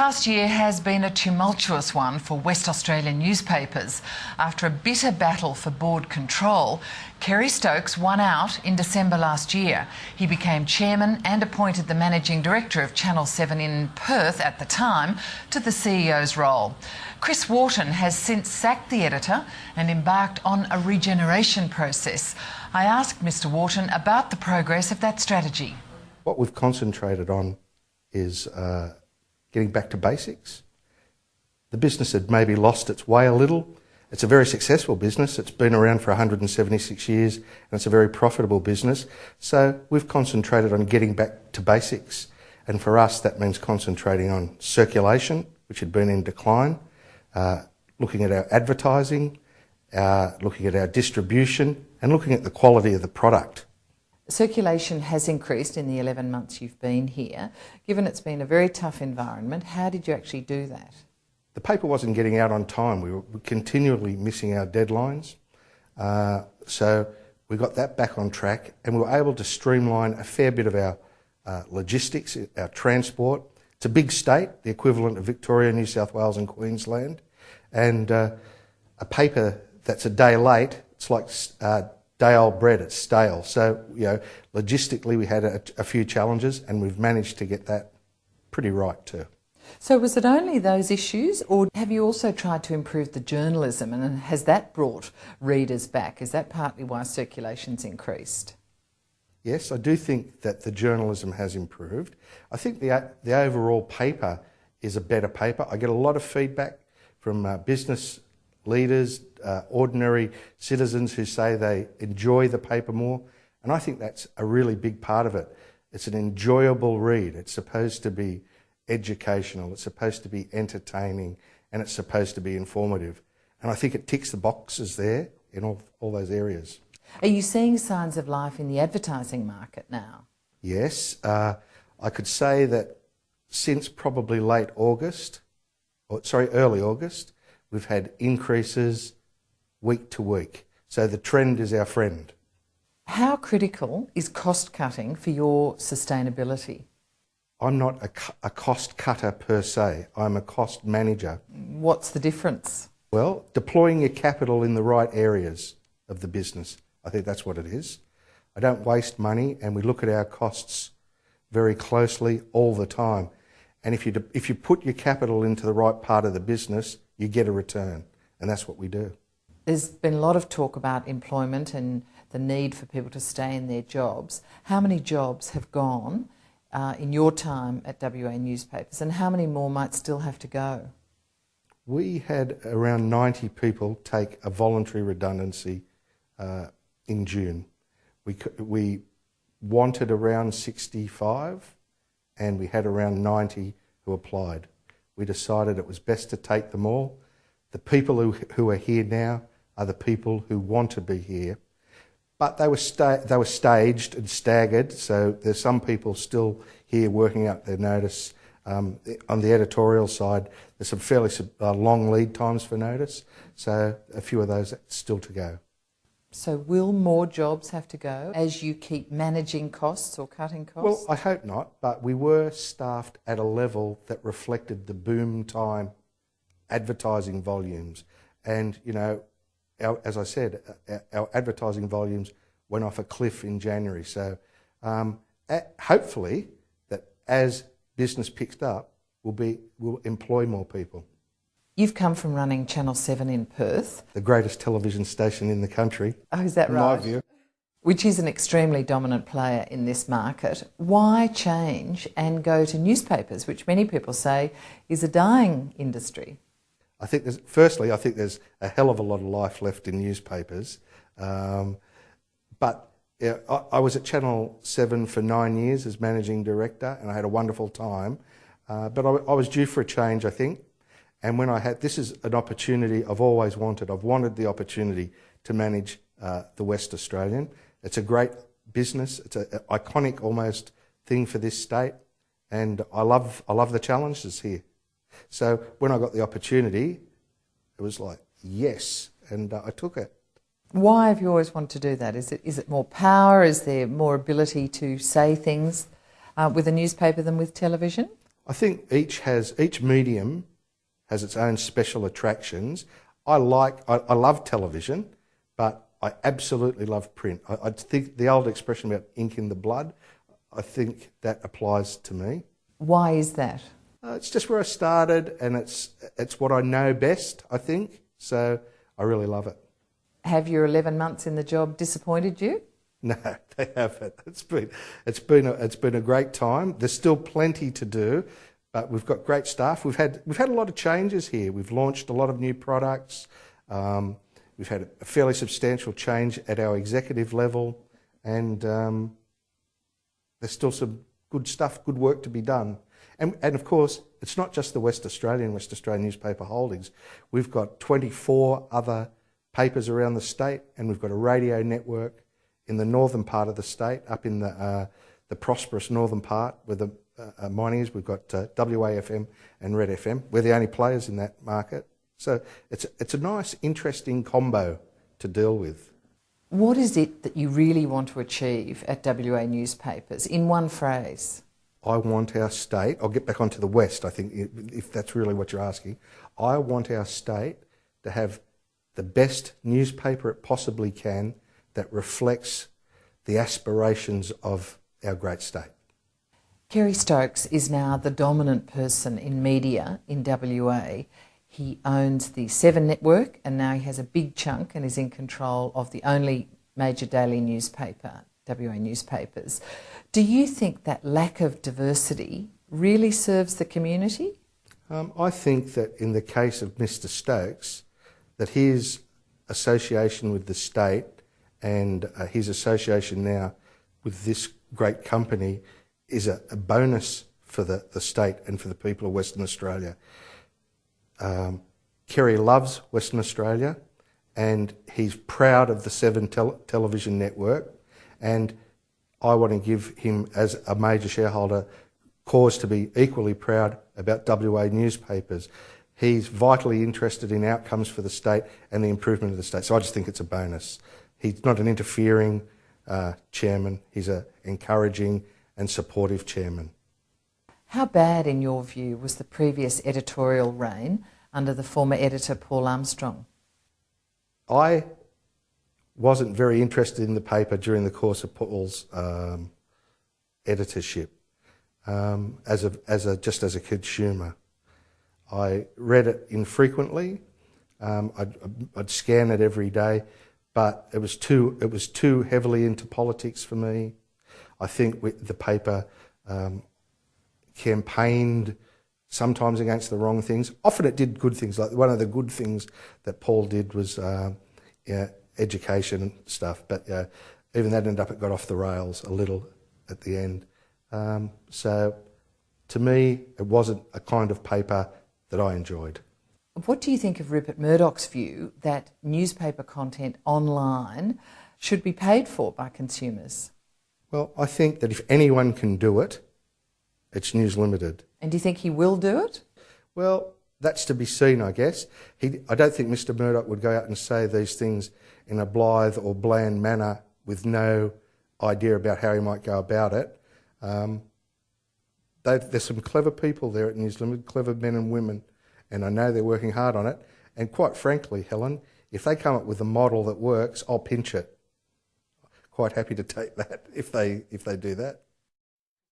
past year has been a tumultuous one for West Australian newspapers. After a bitter battle for board control, Kerry Stokes won out in December last year. He became chairman and appointed the managing director of Channel 7 in Perth at the time to the CEO's role. Chris Wharton has since sacked the editor and embarked on a regeneration process. I asked Mr Wharton about the progress of that strategy. What we've concentrated on is getting back to basics. The business had maybe lost its way a little. It's a very successful business. It's been around for 176 years and it's a very profitable business. So we've concentrated on getting back to basics. And for us, that means concentrating on circulation, which had been in decline, looking at our advertising, looking at our distribution, and looking at the quality of the product. Circulation has increased in the 11 months you've been here. Given it's been a very tough environment, how did you actually do that? The paper wasn't getting out on time. We were continually missing our deadlines. So we got that back on track and we were able to streamline a fair bit of our logistics, our transport. It's a big state, the equivalent of Victoria, New South Wales and Queensland. And a paper that's a day late, it's like day-old bread, it's stale. So, logistically we had a few challenges and we've managed to get that pretty right too. So was it only those issues, or have you also tried to improve the journalism, and has that brought readers back? Is that partly why circulation's increased? Yes, I do think that the journalism has improved. I think the overall paper is a better paper. I get a lot of feedback from business leaders, ordinary citizens who say they enjoy the paper more, and I think that's a really big part of it. It's an enjoyable read. It's supposed to be educational, it's supposed to be entertaining, and it's supposed to be informative. And I think it ticks the boxes there in all those areas. Are you seeing signs of life in the advertising market now? Yes, I could say that since probably early August, we've had increases week to week. So the trend is our friend. How critical is cost cutting for your sustainability? I'm not a cost cutter per se, I'm a cost manager. What's the difference? Well, deploying your capital in the right areas of the business. I think that's what it is. I don't waste money and we look at our costs very closely all the time. And if you put your capital into the right part of the business, you get a return, and that's what we do. There's been a lot of talk about employment and the need for people to stay in their jobs. How many jobs have gone in your time at WA Newspapers, and how many more might still have to go? We had around 90 people take a voluntary redundancy in June. We wanted around 65 and we had around 90 who applied. We decided it was best to take them all. The people who are here now are the people who want to be here. But they were staged and staggered, so there's some people still here working out their notice. On the editorial side, there's some fairly long lead times for notice, so a few of those still to go. So will more jobs have to go as you keep managing costs or cutting costs? Well, I hope not, but we were staffed at a level that reflected the boom time advertising volumes. And, as I said, our advertising volumes went off a cliff in January. So hopefully that as business picks up, we'll employ more people. You've come from running Channel 7 in Perth. The greatest television station in the country. Oh, is that right? In my view. Which is an extremely dominant player in this market. Why change and go to newspapers, which many people say is a dying industry? I think there's a hell of a lot of life left in newspapers. But I was at Channel 7 for 9 years as managing director and I had a wonderful time. But I was due for a change, I think. And when this is an opportunity I've always wanted. I've wanted the opportunity to manage the West Australian. It's a great business. It's an iconic almost thing for this state. And I love the challenges here. So when I got the opportunity, it was like, yes, and I took it. Why have you always wanted to do that? Is it more power? Is there more ability to say things with a newspaper than with television? I think each medium has its own special attractions. I love television, but I absolutely love print. I think the old expression about ink in the blood, I think that applies to me. Why is that? It's just where I started, and it's what I know best, I think. So I really love it. Have your 11 months in the job disappointed you? No, they haven't. It's been a great time. There's still plenty to do, but we've got great staff. We've had a lot of changes here. We've launched a lot of new products. We've had a fairly substantial change at our executive level, and there's still some good stuff, good work to be done. And of course, it's not just the West Australian newspaper holdings. We've got 24 other papers around the state, and we've got a radio network in the northern part of the state, up in the prosperous northern part where the mining is. We've got WAFM and Red FM. We're the only players in that market. So it's a nice, interesting combo to deal with. What is it that you really want to achieve at WA newspapers, in one phrase? I want our state, I'll get back onto the West, I think, if that's really what you're asking. I want our state to have the best newspaper it possibly can that reflects the aspirations of our great state. Kerry Stokes is now the dominant person in media in WA. He owns the Seven Network, and now he has a big chunk and is in control of the only major daily newspaper, WA newspapers. Do you think that lack of diversity really serves the community? I think that in the case of Mr Stokes, that his association with the state and his association now with this great company is a bonus for the state and for the people of Western Australia. Kerry loves Western Australia, and he's proud of the Seven television network, and I want to give him, as a major shareholder, cause to be equally proud about WA newspapers. He's vitally interested in outcomes for the state and the improvement of the state, so I just think it's a bonus. He's not an interfering chairman, he's an encouraging and supportive chairman. How bad, in your view, was the previous editorial reign under the former editor Paul Armstrong? I wasn't very interested in the paper during the course of Paul's editorship, just as a consumer. I read it infrequently. I'd scan it every day, but it was too heavily into politics for me. I think the paper campaigned sometimes against the wrong things. Often it did good things. Like one of the good things that Paul did was education stuff, but even that it got off the rails a little at the end. So to me, it wasn't a kind of paper that I enjoyed. What do you think of Rupert Murdoch's view that newspaper content online should be paid for by consumers? Well, I think that if anyone can do it, it's News Limited. And do you think he will do it? Well, that's to be seen, I guess. I don't think Mr Murdoch would go out and say these things in a blithe or bland manner with no idea about how he might go about it. There's some clever people there at News Limited, clever men and women, and I know they're working hard on it. And quite frankly, Helen, if they come up with a model that works, I'll pinch it. Quite happy to take that if they do that.